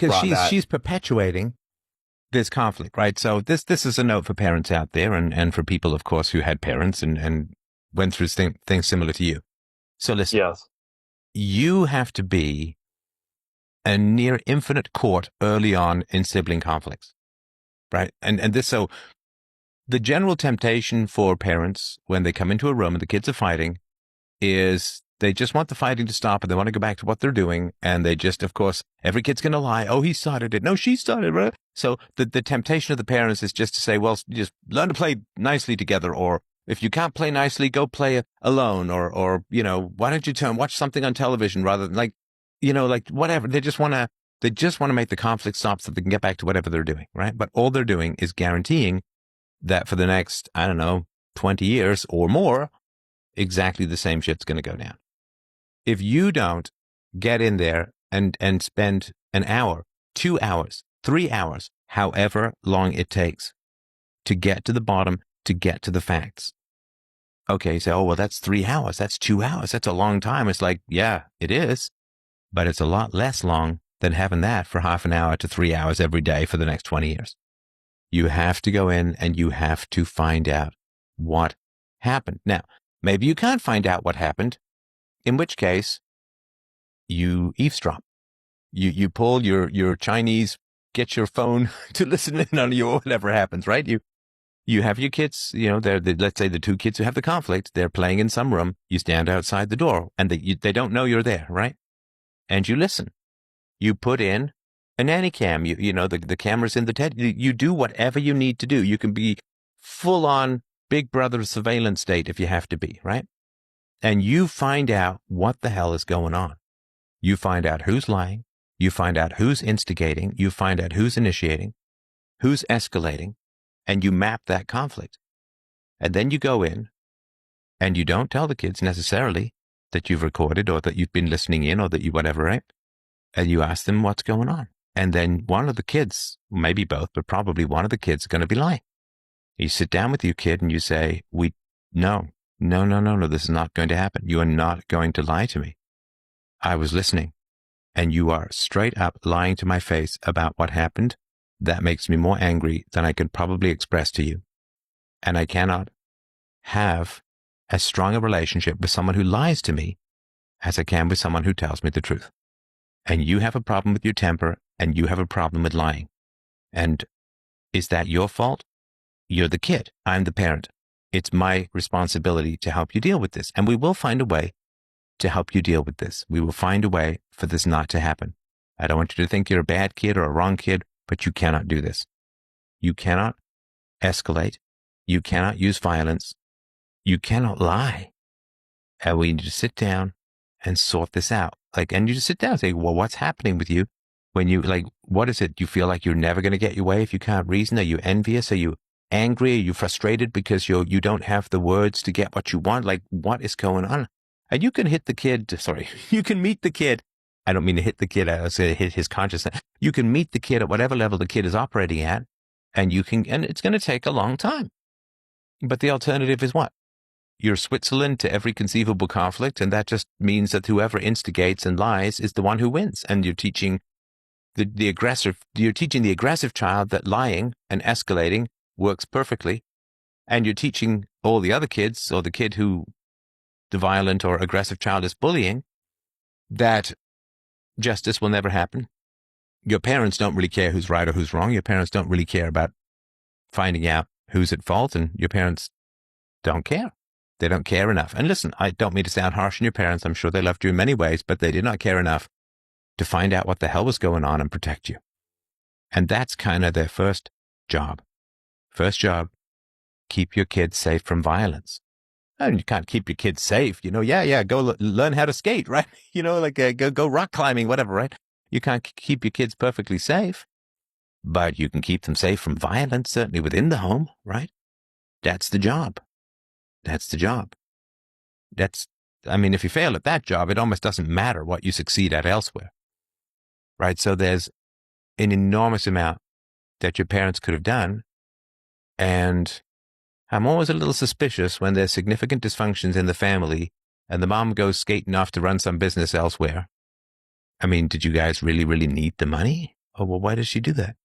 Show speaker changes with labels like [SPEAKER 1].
[SPEAKER 1] because
[SPEAKER 2] brought that.
[SPEAKER 1] she's perpetuating this conflict, right? So this is a note for parents out there, and for people, of course, who had parents and went through things similar to you. So listen,
[SPEAKER 2] Yes.
[SPEAKER 1] you have to be a near infinite court early on in sibling conflicts, right? And this, so the general temptation for parents when they come into a room and the kids are fighting is they just want the fighting to stop and they want to go back to what they're doing. And they just, of course, every kid's going to lie. Oh, he started it. No, she started it. So the temptation of the parents is just to say, well, just learn to play nicely together. Or if you can't play nicely, go play alone. Or, why don't you watch something on television rather than like whatever. They just want to make the conflict stop so they can get back to whatever they're doing. Right. But all they're doing is guaranteeing that for the next, 20 years or more, exactly the same shit's going to go down. If you don't get in there and spend an hour, 2 hours, 3 hours, however long it takes to get to the bottom, to get to the facts. Okay, so, oh, well, that's 3 hours. That's 2 hours. That's a long time. It's like, yeah, it is, but it's a lot less long than having that for half an hour to 3 hours every day for the next 20 years. You have to go in and you have to find out what happened. Now, maybe you can't find out what happened, in which case you eavesdrop. You pull your Chinese, get your phone to listen in on you or whatever happens, right? You have your kids, let's say the two kids who have the conflict, they're playing in some room. You stand outside the door and they don't know you're there, right? And you listen. You put in a nanny cam, the camera's in the tent. You do whatever you need to do. You can be full on Big Brother surveillance state if you have to be, right? And you find out what the hell is going on. You find out who's lying. You find out who's instigating. You find out who's initiating, who's escalating, and you map that conflict. And then you go in and you don't tell the kids necessarily that you've recorded or that you've been listening in or that you whatever, right? And you ask them what's going on. And then one of the kids, maybe both, but probably one of the kids is going to be lying. You sit down with your kid and you say, no, this is not going to happen. You are not going to lie to me. I was listening and you are straight up lying to my face about what happened. That makes me more angry than I could probably express to you. And I cannot have as strong a relationship with someone who lies to me as I can with someone who tells me the truth. And you have a problem with your temper and you have a problem with lying. And is that your fault? You're the kid. I'm the parent. It's my responsibility to help you deal with this. And we will find a way to help you deal with this. We will find a way for this not to happen. I don't want you to think you're a bad kid or a wrong kid, but you cannot do this. You cannot escalate. You cannot use violence. You cannot lie. And we need to sit down and sort this out. And you just sit down and say, well, what's happening with you? When you, what is it? You feel like you're never going to get your way if you can't reason? Are you envious? Are you angry? Are you frustrated because you don't have the words to get what you want? What is going on? And you can hit the kid. You can meet the kid. I don't mean to hit the kid. I say hit his consciousness. You can meet the kid at whatever level the kid is operating at, and it's going to take a long time. But the alternative is what? You're Switzerland to every conceivable conflict, and that just means that whoever instigates and lies is the one who wins. And you're teaching you're teaching the aggressive child that lying and escalating works perfectly, and you're teaching all the other kids, or the kid who the violent or aggressive child is bullying, that justice will never happen. Your parents don't really care who's right or who's wrong. Your parents don't really care about finding out who's at fault, and your parents don't care. They don't care enough. And listen, I don't mean to sound harsh on your parents. I'm sure they loved you in many ways, but they did not care enough to find out what the hell was going on and protect you. And that's kind of their first job. Keep your kids safe from violence. And you can't keep your kids safe, go learn how to skate, right? Go rock climbing, whatever, right? You can't keep your kids perfectly safe, but you can keep them safe from violence, certainly within the home, right? That's the job. If you fail at that job, it almost doesn't matter what you succeed at elsewhere, right? So there's an enormous amount that your parents could have done. And I'm always a little suspicious when there's significant dysfunctions in the family and the mom goes skating off to run some business elsewhere. Did you guys really, really need the money? Oh, well, why does she do that?